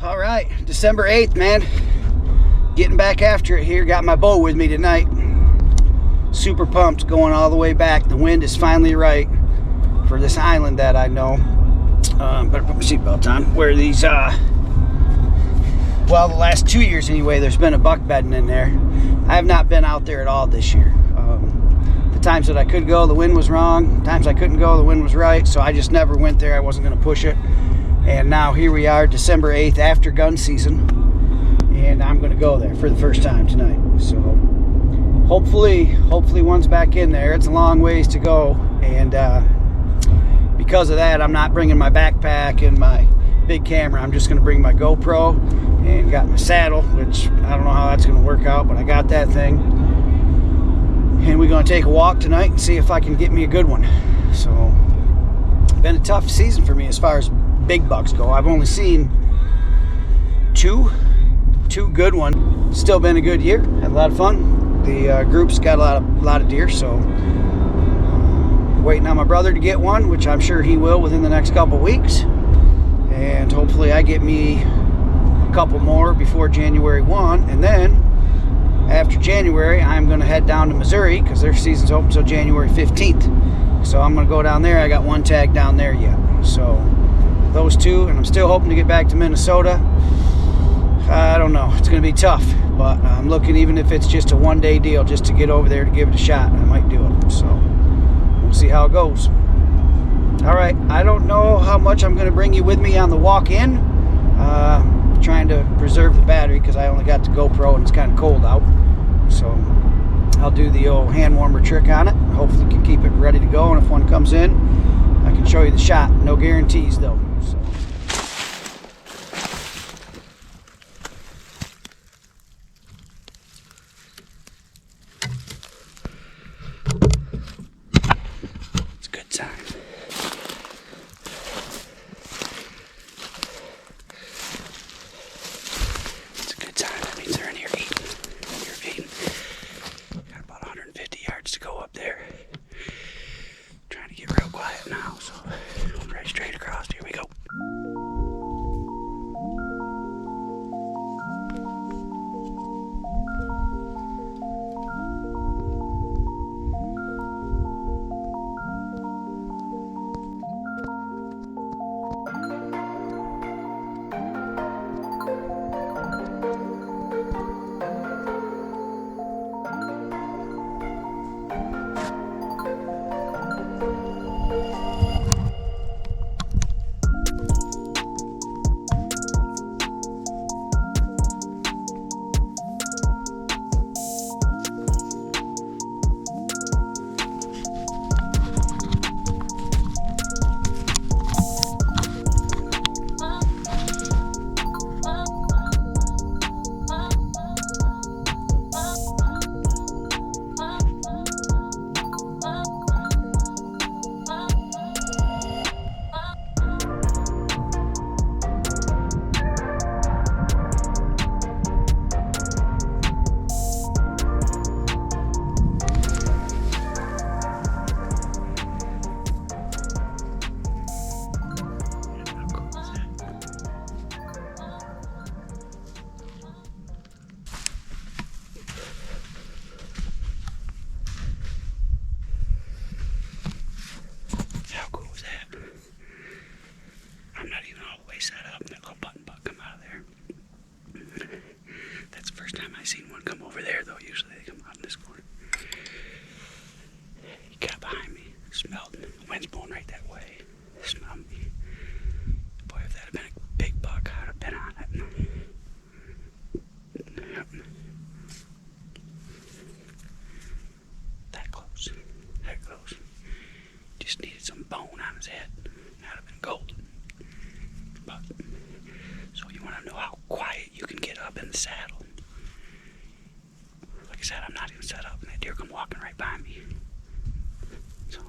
All right, December 8th, man. Getting back after it here. Got my bow with me tonight. Super pumped, going all the way back. The wind is finally right for this island that I know. Better put my seatbelt on. Where these, well, the last 2 years anyway, there's been a buck bedding in there. I have not been out there at all this year. The times that I could go, the wind was wrong. The times I couldn't go, the wind was right. So I just never went there. I wasn't going to push it. And now here we are, December 8th, after gun season, and I'm going to go there for the first time tonight. So hopefully one's back in there. It's a long ways to go, and because of that, I'm not bringing my backpack and my big camera. I'm just going to bring my GoPro and got my saddle, which I don't know how that's going to work out, but I got that thing. And we're going to take a walk tonight and see if I can get me a good one. So it's been a tough season for me as far as big bucks go. I've only seen two good ones. Still been a good year. Had a lot of fun. The group's got a lot of deer, so waiting on my brother to get one, which I'm sure he will within the next couple weeks. And hopefully I get me a couple more before January 1. And then after January, I'm going to head down to Missouri because their season's open until January 15th. So I'm going to go down there. I got one tag down there yet. So those two, and I'm still hoping to get back to Minnesota. I don't know, it's going to be tough, but I'm looking, even if it's just a one-day deal, just to get over there to give it a shot. I might do it, so we'll see how it goes. All right, I don't know how much I'm going to bring you with me on the walk in. Trying to preserve the battery because I only got the GoPro and it's kind of cold out, so I'll do the old hand warmer trick on it. Hopefully can keep it ready to go, and if one comes in, I can show you the shot. No guarantees though. So. It's a good sign. It's a good sign. That means they're in here eating. You're feeding. Got about 150 yards to go up there. Trying to get real quiet now, so right straight across. Here we go. I'm not even all the way set up, and that little button buck come out of there. That's the first time I've seen one come over there, though. Usually they come out in this corner. He got behind me, smelled me. The wind's blowing right that way. Smelled me. Boy, if that had been a big buck, I'd have been on it. Yep. That close. That close. Just needed some bone on his head. That'd have been golden. But, so you want to know how quiet you can get up in the saddle. Like I said, I'm not even set up, and that deer come walking right by me. So.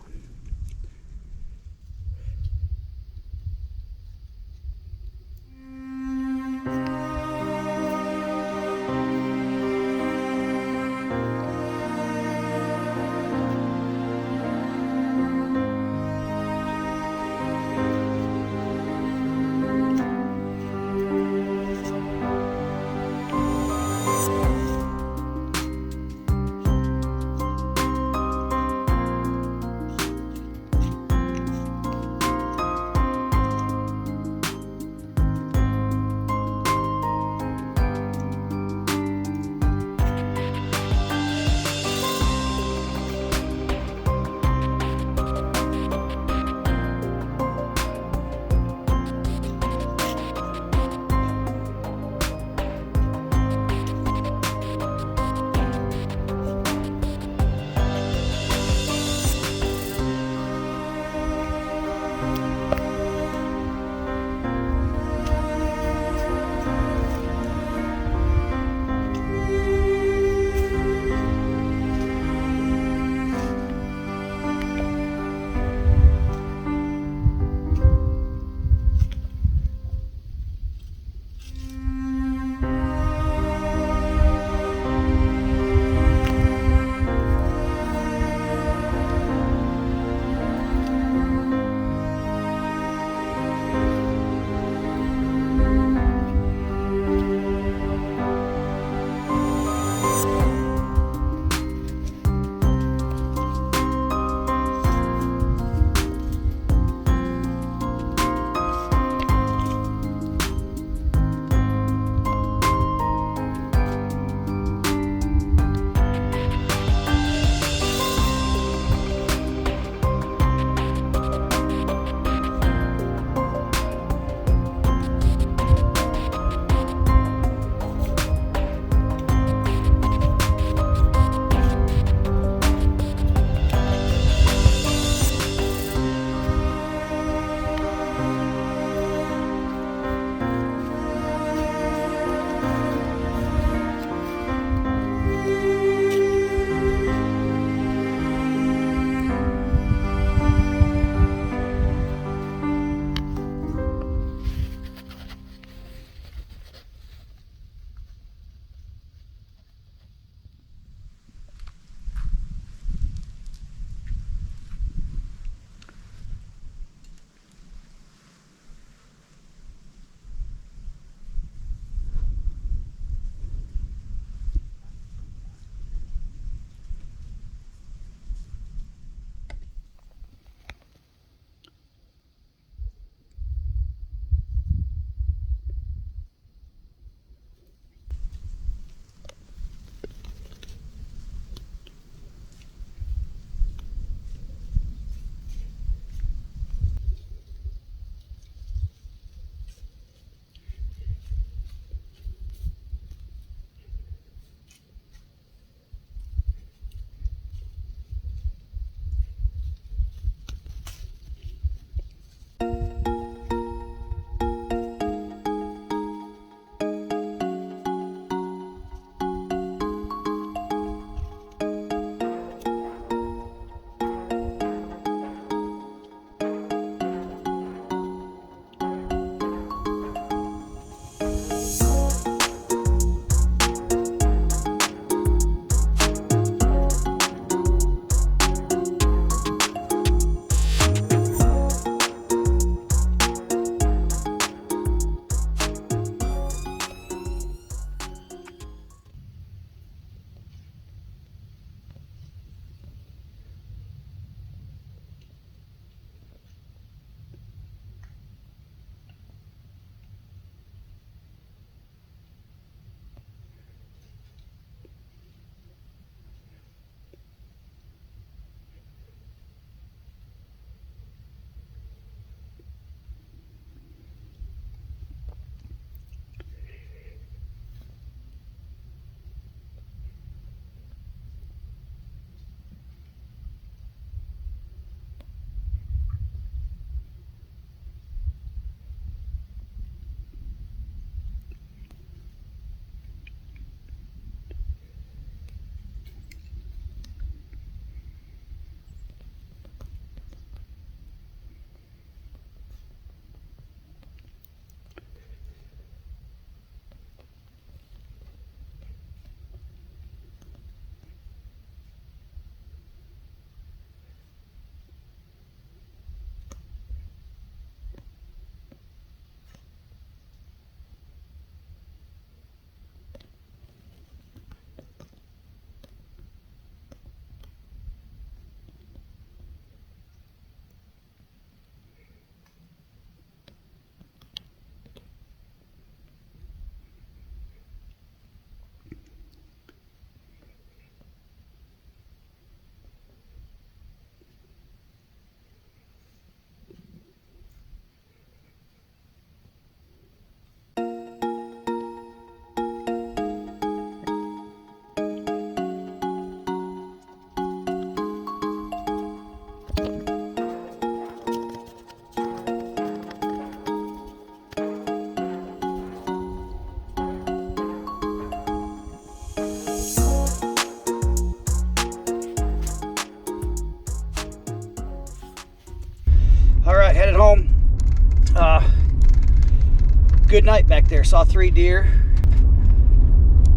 good night back there. Saw 3 deer.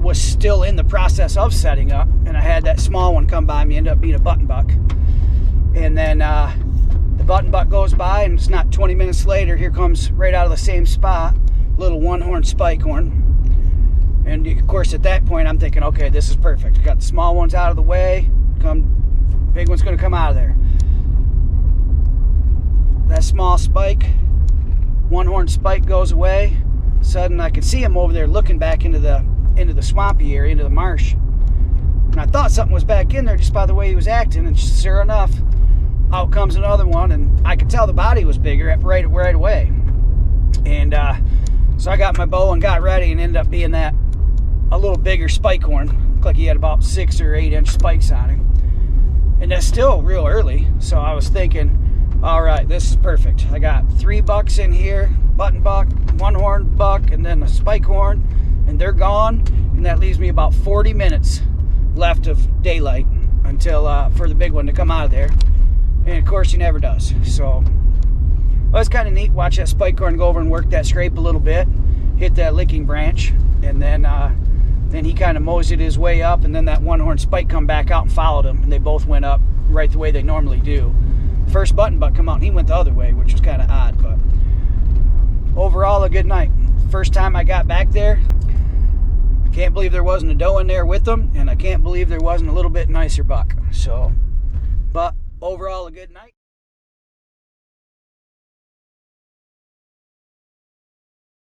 Was still in the process of setting up, and I had that small one come by me, ended up being a button buck. And then the button buck goes by, and it's not 20 minutes later, here comes right out of the same spot, little 1-horn spike horn. And of course at that point I'm thinking, okay, this is perfect. Got the small ones out of the way, big one's gonna come out of there. That small spike, 1-horn spike goes away. Sudden I could see him over there looking back into the swampy area, into the marsh. And I thought something was back in there just by the way he was acting, and sure enough, out comes another one, and I could tell the body was bigger right away. And so I got my bow and got ready, and ended up being a little bigger spike horn. Looked like he had about 6 or 8 inch spikes on him. And that's still real early, so I was thinking, all right, this is perfect. I got 3 bucks in here, button buck, 1-horn buck, and then a spike horn, and they're gone. And that leaves me about 40 minutes left of daylight until for the big one to come out of there. And of course he never does. So well, it's kind of neat. Watch that spike horn go over and work that scrape a little bit, hit that licking branch, and then he kind of moseyed his way up, and then that 1-horn spike come back out and followed him, and they both went up right the way they normally do. First button buck come out and he went the other way, which was kind of odd, but overall a good night. First time I got back there, I can't believe there wasn't a doe in there with them, and I can't believe there wasn't a little bit nicer buck. So, but overall a good night.